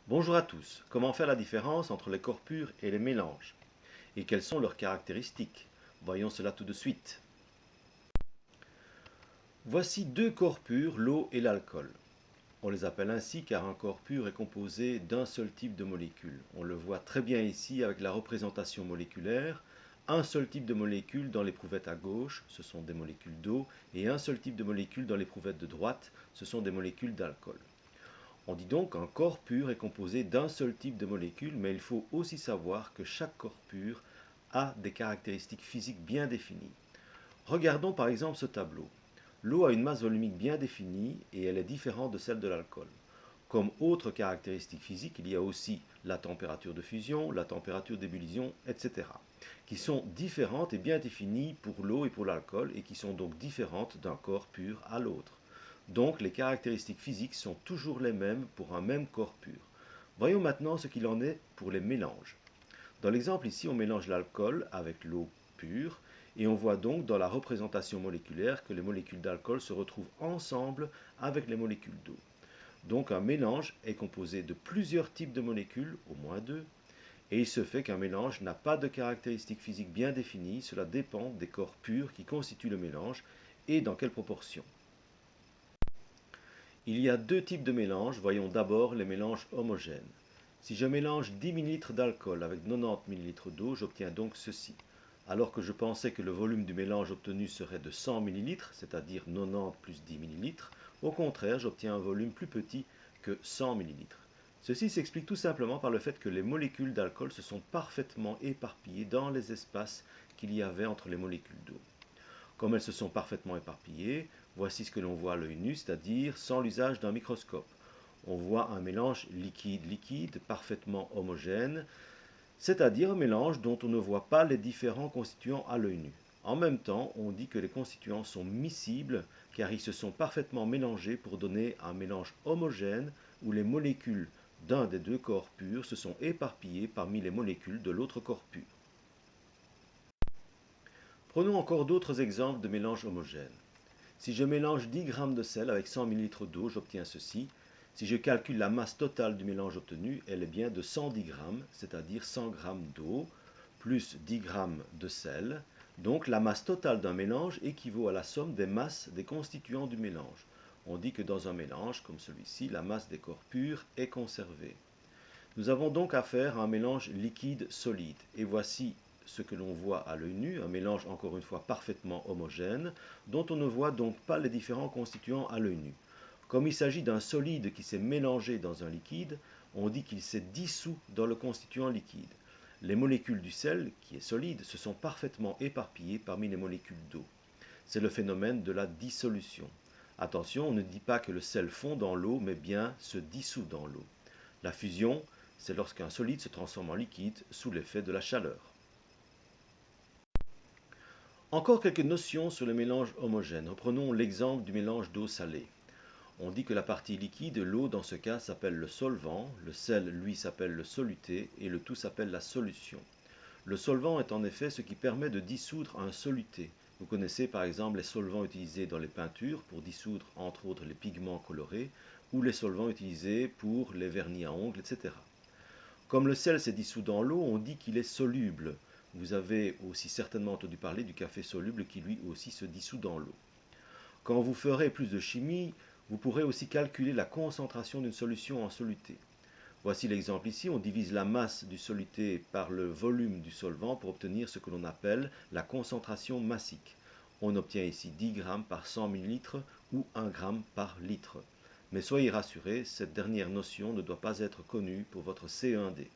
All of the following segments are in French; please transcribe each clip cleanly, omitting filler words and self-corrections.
Bonjour à tous. Comment faire la différence entre les corps purs et les mélanges? Et quelles sont leurs caractéristiques? Voyons cela tout de suite. Voici deux corps purs, l'eau et l'alcool. On les appelle ainsi car un corps pur est composé d'un seul type de molécules. On le voit très bien ici avec la représentation moléculaire. Un seul type de molécules dans l'éprouvette à gauche, ce sont des molécules d'eau, et un seul type de molécules dans l'éprouvette de droite, ce sont des molécules d'alcool. On dit donc qu'un corps pur est composé d'un seul type de molécules, mais il faut aussi savoir que chaque corps pur a des caractéristiques physiques bien définies. Regardons par exemple ce tableau. L'eau a une masse volumique bien définie et elle est différente de celle de l'alcool. Comme autres caractéristiques physiques, il y a aussi la température de fusion, la température d'ébullition, etc., qui sont différentes et bien définies pour l'eau et pour l'alcool et qui sont donc différentes d'un corps pur à l'autre. Donc les caractéristiques physiques sont toujours les mêmes pour un même corps pur. Voyons maintenant ce qu'il en est pour les mélanges. Dans l'exemple ici, on mélange l'alcool avec l'eau pure et on voit donc dans la représentation moléculaire que les molécules d'alcool se retrouvent ensemble avec les molécules d'eau. Donc un mélange est composé de plusieurs types de molécules, au moins deux, et il se fait qu'un mélange n'a pas de caractéristiques physiques bien définies, cela dépend des corps purs qui constituent le mélange et dans quelle proportion. Il y a deux types de mélanges, voyons d'abord les mélanges homogènes. Si je mélange 10 ml d'alcool avec 90 ml d'eau, j'obtiens donc ceci. Alors que je pensais que le volume du mélange obtenu serait de 100 ml, c'est-à-dire 90 plus 10 ml, au contraire, j'obtiens un volume plus petit que 100 ml. Ceci s'explique tout simplement par le fait que les molécules d'alcool se sont parfaitement éparpillées dans les espaces qu'il y avait entre les molécules d'eau. Comme elles se sont parfaitement éparpillées, voici ce que l'on voit à l'œil nu, c'est-à-dire sans l'usage d'un microscope. On voit un mélange liquide-liquide parfaitement homogène, c'est-à-dire un mélange dont on ne voit pas les différents constituants à l'œil nu. En même temps, on dit que les constituants sont miscibles car ils se sont parfaitement mélangés pour donner un mélange homogène où les molécules d'un des deux corps purs se sont éparpillées parmi les molécules de l'autre corps pur. Prenons encore d'autres exemples de mélanges homogènes. Si je mélange 10 g de sel avec 100 ml d'eau, j'obtiens ceci. Si je calcule la masse totale du mélange obtenu, elle est bien de 110 g, c'est-à-dire 100 g d'eau plus 10 g de sel. Donc la masse totale d'un mélange équivaut à la somme des masses des constituants du mélange. On dit que dans un mélange comme celui-ci, la masse des corps purs est conservée. Nous avons donc affaire à un mélange liquide-solide. Et voici ce que l'on voit à l'œil nu, un mélange encore une fois parfaitement homogène, dont on ne voit donc pas les différents constituants à l'œil nu. Comme il s'agit d'un solide qui s'est mélangé dans un liquide, on dit qu'il s'est dissous dans le constituant liquide. Les molécules du sel, qui est solide, se sont parfaitement éparpillées parmi les molécules d'eau. C'est le phénomène de la dissolution. Attention, on ne dit pas que le sel fond dans l'eau, mais bien se dissout dans l'eau. La fusion, c'est lorsqu'un solide se transforme en liquide sous l'effet de la chaleur. Encore quelques notions sur les mélanges homogènes. Reprenons l'exemple du mélange d'eau salée. On dit que la partie liquide, l'eau dans ce cas, s'appelle le solvant, le sel, lui, s'appelle le soluté, et le tout s'appelle la solution. Le solvant est en effet ce qui permet de dissoudre un soluté. Vous connaissez par exemple les solvants utilisés dans les peintures pour dissoudre entre autres les pigments colorés, ou les solvants utilisés pour les vernis à ongles, etc. Comme le sel s'est dissous dans l'eau, on dit qu'il est soluble. Vous avez aussi certainement entendu parler du café soluble qui lui aussi se dissout dans l'eau. Quand vous ferez plus de chimie, vous pourrez aussi calculer la concentration d'une solution en soluté. Voici l'exemple ici, on divise la masse du soluté par le volume du solvant pour obtenir ce que l'on appelle la concentration massique. On obtient ici 10 g par 100 ml ou 1 g par litre. Mais soyez rassurés, cette dernière notion ne doit pas être connue pour votre CE1D.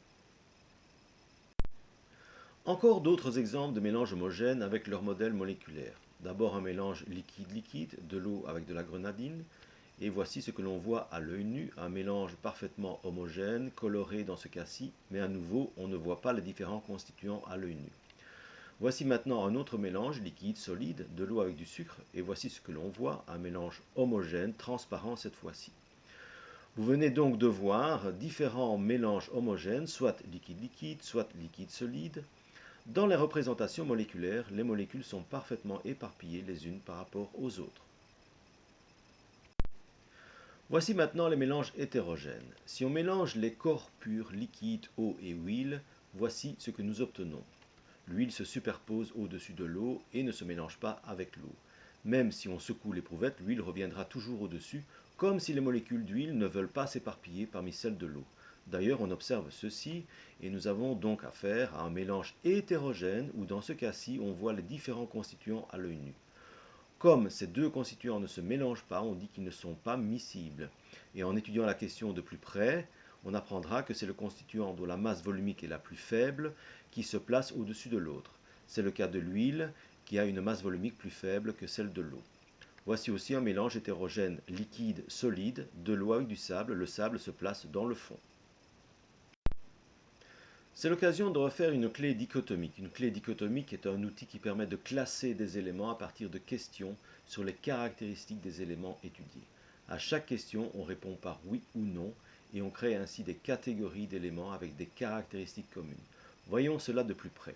Encore d'autres exemples de mélanges homogènes avec leur modèle moléculaire. D'abord un mélange liquide-liquide, de l'eau avec de la grenadine. Et voici ce que l'on voit à l'œil nu, un mélange parfaitement homogène, coloré dans ce cas-ci, mais à nouveau, on ne voit pas les différents constituants à l'œil nu. Voici maintenant un autre mélange liquide, solide, de l'eau avec du sucre, et voici ce que l'on voit, un mélange homogène, transparent cette fois-ci. Vous venez donc de voir différents mélanges homogènes, soit liquide-liquide, soit liquide-solide. Dans les représentations moléculaires, les molécules sont parfaitement éparpillées les unes par rapport aux autres. Voici maintenant les mélanges hétérogènes. Si on mélange les corps purs, liquides, eau et huile, voici ce que nous obtenons. L'huile se superpose au-dessus de l'eau et ne se mélange pas avec l'eau. Même si on secoue l'éprouvette, l'huile reviendra toujours au-dessus, comme si les molécules d'huile ne veulent pas s'éparpiller parmi celles de l'eau. D'ailleurs, on observe ceci, et nous avons donc affaire à un mélange hétérogène, où dans ce cas-ci, on voit les différents constituants à l'œil nu. Comme ces deux constituants ne se mélangent pas, on dit qu'ils ne sont pas miscibles. Et en étudiant la question de plus près, on apprendra que c'est le constituant dont la masse volumique est la plus faible qui se place au-dessus de l'autre. C'est le cas de l'huile qui a une masse volumique plus faible que celle de l'eau. Voici aussi un mélange hétérogène liquide-solide, de l'eau avec du sable. Le sable se place dans le fond. C'est l'occasion de refaire une clé dichotomique. Une clé dichotomique est un outil qui permet de classer des éléments à partir de questions sur les caractéristiques des éléments étudiés. À chaque question, on répond par oui ou non et on crée ainsi des catégories d'éléments avec des caractéristiques communes. Voyons cela de plus près.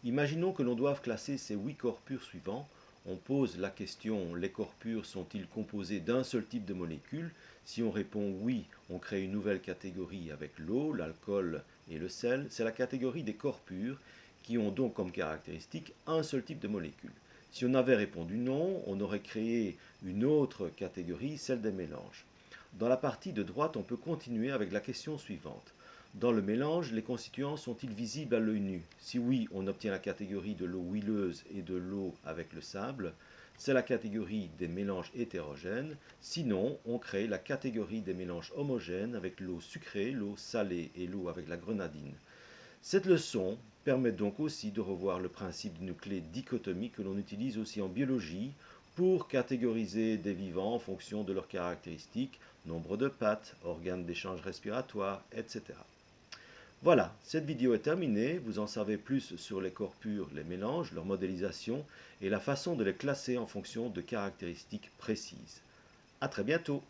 Imaginons que l'on doive classer ces 8 corps purs suivants. On pose la question: les corps purs sont-ils composés d'un seul type de molécule? Si on répond oui, on crée une nouvelle catégorie avec l'eau, l'alcool et le sel. C'est la catégorie des corps purs qui ont donc comme caractéristique un seul type de molécule. Si on avait répondu non, on aurait créé une autre catégorie, celle des mélanges. Dans la partie de droite, on peut continuer avec la question suivante. Dans le mélange, les constituants sont-ils visibles à l'œil nu? Si oui, on obtient la catégorie de l'eau huileuse et de l'eau avec le sable. C'est la catégorie des mélanges hétérogènes. Sinon, on crée la catégorie des mélanges homogènes avec l'eau sucrée, l'eau salée et l'eau avec la grenadine. Cette leçon permet donc aussi de revoir le principe d'une clé dichotomique que l'on utilise aussi en biologie pour catégoriser des vivants en fonction de leurs caractéristiques, nombre de pattes, organes d'échange respiratoire, etc. Voilà, cette vidéo est terminée. Vous en savez plus sur les corps purs, les mélanges, leur modélisation et la façon de les classer en fonction de caractéristiques précises. À très bientôt!